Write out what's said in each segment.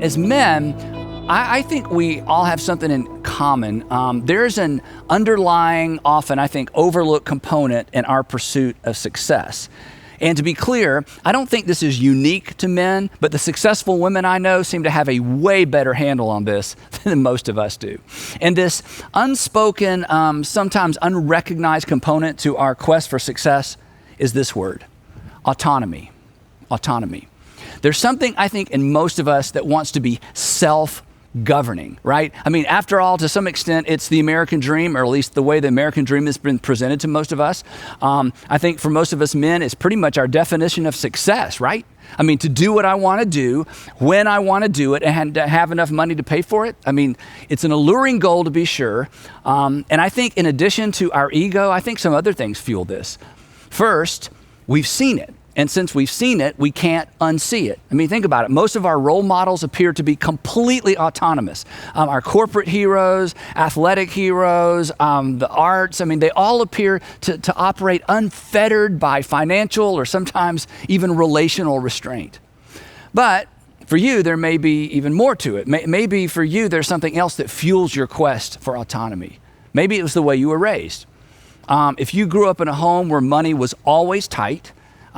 As men, I think we all have something in common. There's an underlying, often I think, overlooked component in our pursuit of success. And to be clear, I don't think this is unique to men, but the successful women I know seem to have a way better handle on this than most of us do. And this unspoken, sometimes unrecognized component to our quest for success is this word, autonomy. Autonomy. There's something, I think, in most of us that wants to be self-governing, right? I mean, after all, to some extent, it's the American dream, or at least the way the American dream has been presented to most of us. I think for most of us men, it's pretty much our definition of success, right? I mean, to do what I want to do, when I want to do it, and to have enough money to pay for it. I mean, it's an alluring goal to be sure. And I think in addition to our ego, I think some other things fuel this. First, we've seen it. And since we've seen it, we can't unsee it. I mean, think about it. Most of our role models appear to be completely autonomous. Our corporate heroes, athletic heroes, the arts, I mean, they all appear to operate unfettered by financial or sometimes even relational restraint. But for you, there may be even more to it. Maybe for you, there's something else that fuels your quest for autonomy. Maybe it was the way you were raised. If you grew up in a home where money was always tight,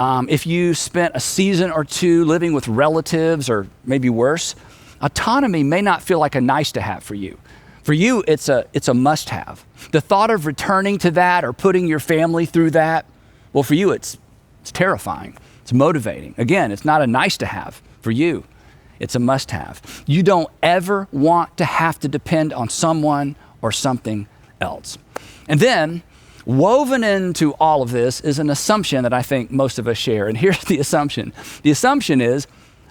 if you spent a season or two living with relatives or maybe worse, autonomy may not feel like a nice to have for you. For you, it's a must have. The thought of returning to that or putting your family through that, well, for you, it's terrifying. It's motivating. Again, it's not a nice to have for you. It's a must have. You don't ever want to have to depend on someone or something else. And then, woven into all of this is an assumption that I think most of us share. And here's the assumption. The assumption is,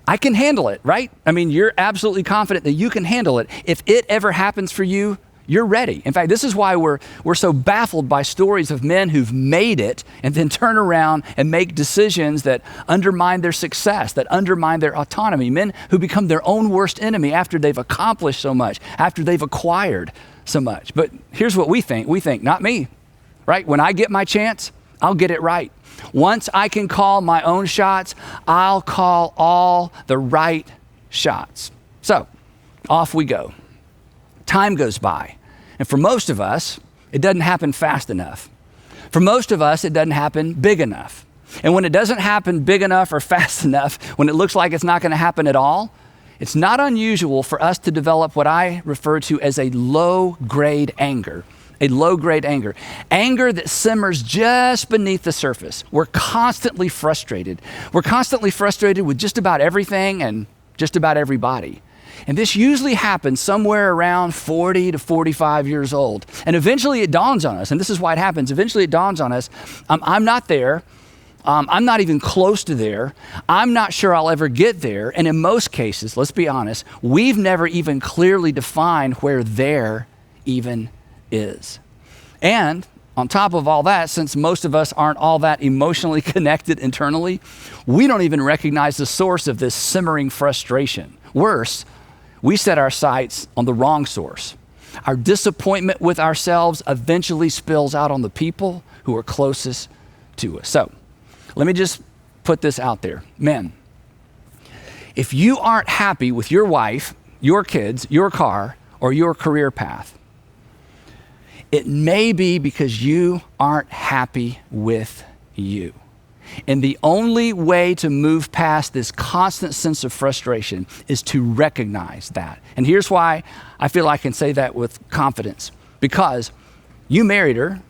I can handle it, right? I mean, you're absolutely confident that you can handle it. If it ever happens for you, you're ready. In fact, this is why we're so baffled by stories of men who've made it and then turn around and make decisions that undermine their success, that undermine their autonomy. Men who become their own worst enemy after they've accomplished so much, after they've acquired so much. But here's what we think. We think, not me. Right? When I get my chance, I'll get it right. Once I can call my own shots, I'll call all the right shots. So off we go. Time goes by. And for most of us, it doesn't happen fast enough. For most of us, it doesn't happen big enough. And when it doesn't happen big enough or fast enough, when it looks like it's not going to happen at all, it's not unusual for us to develop what I refer to as a low-grade anger. A low-grade anger. Anger that simmers just beneath the surface. We're constantly frustrated. We're constantly frustrated with just about everything and just about everybody. And this usually happens somewhere around 40 to 45 years old. And eventually it dawns on us, and this is why it happens. Eventually it dawns on us, I'm not there. I'm not even close to there. I'm not sure I'll ever get there. And in most cases, let's be honest, we've never even clearly defined where there even is. And on top of all that, since most of us aren't all that emotionally connected internally, we don't even recognize the source of this simmering frustration. Worse, we set our sights on the wrong source. Our disappointment with ourselves eventually spills out on the people who are closest to us. So let me just put this out there. Men, if you aren't happy with your wife, your kids, your car, or your career path, it may be because you aren't happy with you. And the only way to move past this constant sense of frustration is to recognize that. And here's why I feel I can say that with confidence. Because you married her,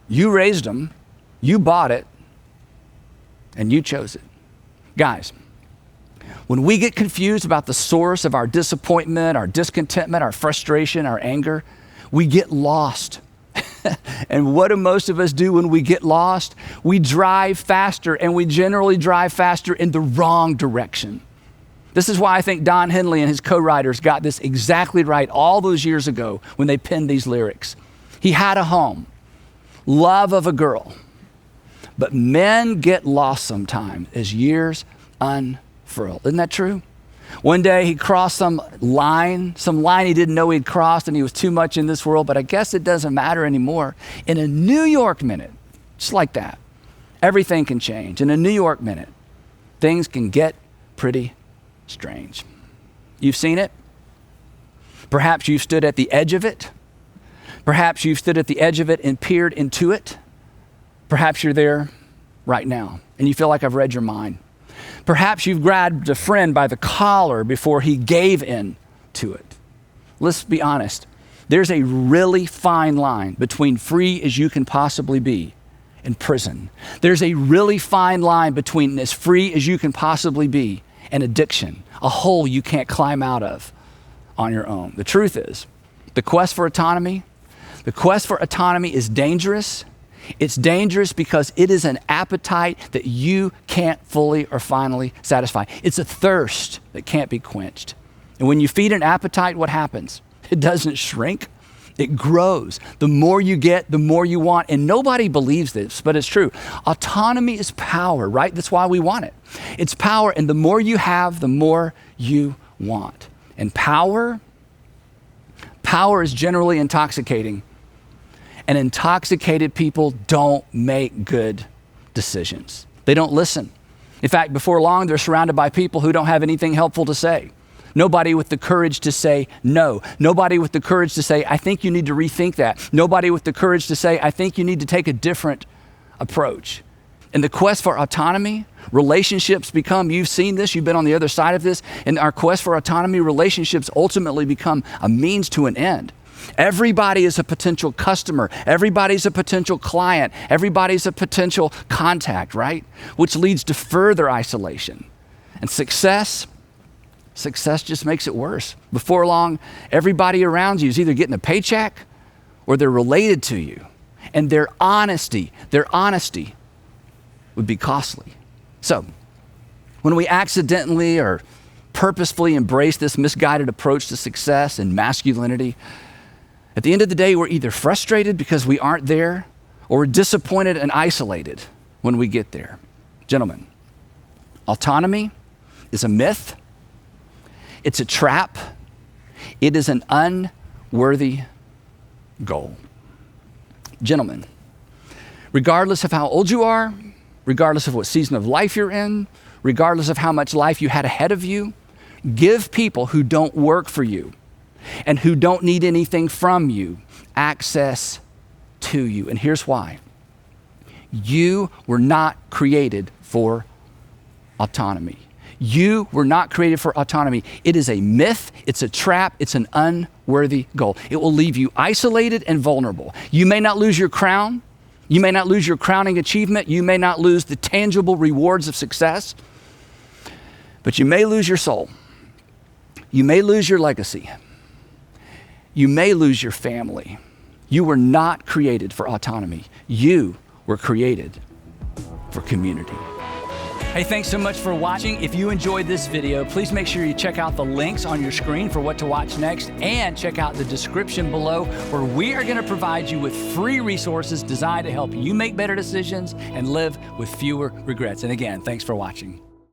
you raised them, you bought it, and you chose it. Guys, when we get confused about the source of our disappointment, our discontentment, our frustration, our anger, we get lost. And what do most of us do when we get lost? We drive faster, and we generally drive faster in the wrong direction. This is why I think Don Henley and his co-writers got this exactly right all those years ago when they penned these lyrics. He had a home, love of a girl, but men get lost sometimes as years unfurl. Isn't that true? One day he crossed some line he didn't know he'd crossed, and he was too much in this world, but I guess it doesn't matter anymore. In a New York minute, just like that, everything can change. In a New York minute, things can get pretty strange. You've seen it. Perhaps you've stood at the edge of it. Perhaps you've stood at the edge of it and peered into it. Perhaps you're there right now and you feel like I've read your mind. Perhaps you've grabbed a friend by the collar before he gave in to it. Let's be honest. There's a really fine line between free as you can possibly be and prison. There's a really fine line between as free as you can possibly be and addiction, a hole you can't climb out of on your own. The truth is, the quest for autonomy is dangerous. It's dangerous because it is an appetite that you can't fully or finally satisfy. It's a thirst that can't be quenched. And when you feed an appetite, what happens? It doesn't shrink. It grows. The more you get, the more you want. And nobody believes this, but it's true. Autonomy is power, right? That's why we want it. It's power, and the more you have, the more you want. And power is generally intoxicating. And intoxicated people don't make good decisions. They don't listen. In fact, before long, they're surrounded by people who don't have anything helpful to say. Nobody with the courage to say no. Nobody with the courage to say, I think you need to rethink that. Nobody with the courage to say, I think you need to take a different approach. In the quest for autonomy, relationships become, you've seen this, you've been on the other side of this, in our quest for autonomy, relationships ultimately become a means to an end. Everybody is a potential customer. Everybody's a potential client. Everybody's a potential contact, right? Which leads to further isolation. And success just makes it worse. Before long, everybody around you is either getting a paycheck or they're related to you. And their honesty would be costly. So, when we accidentally or purposefully embrace this misguided approach to success and masculinity, at the end of the day, we're either frustrated because we aren't there or we're disappointed and isolated when we get there. Gentlemen, autonomy is a myth. It's a trap. It is an unworthy goal. Gentlemen, regardless of how old you are, regardless of what season of life you're in, regardless of how much life you had ahead of you, give people who don't work for you and who don't need anything from you access to you. And here's why. You were not created for autonomy. You were not created for autonomy. It is a myth. It's a trap. It's an unworthy goal. It will leave you isolated and vulnerable. You may not lose your crown. You may not lose your crowning achievement. You may not lose the tangible rewards of success, but you may lose your soul. You may lose your legacy. You may lose your family. You were not created for autonomy. You were created for community. Hey, thanks so much for watching. If you enjoyed this video, please make sure you check out the links on your screen for what to watch next, and check out the description below, where we are going to provide you with free resources designed to help you make better decisions and live with fewer regrets. And again, thanks for watching.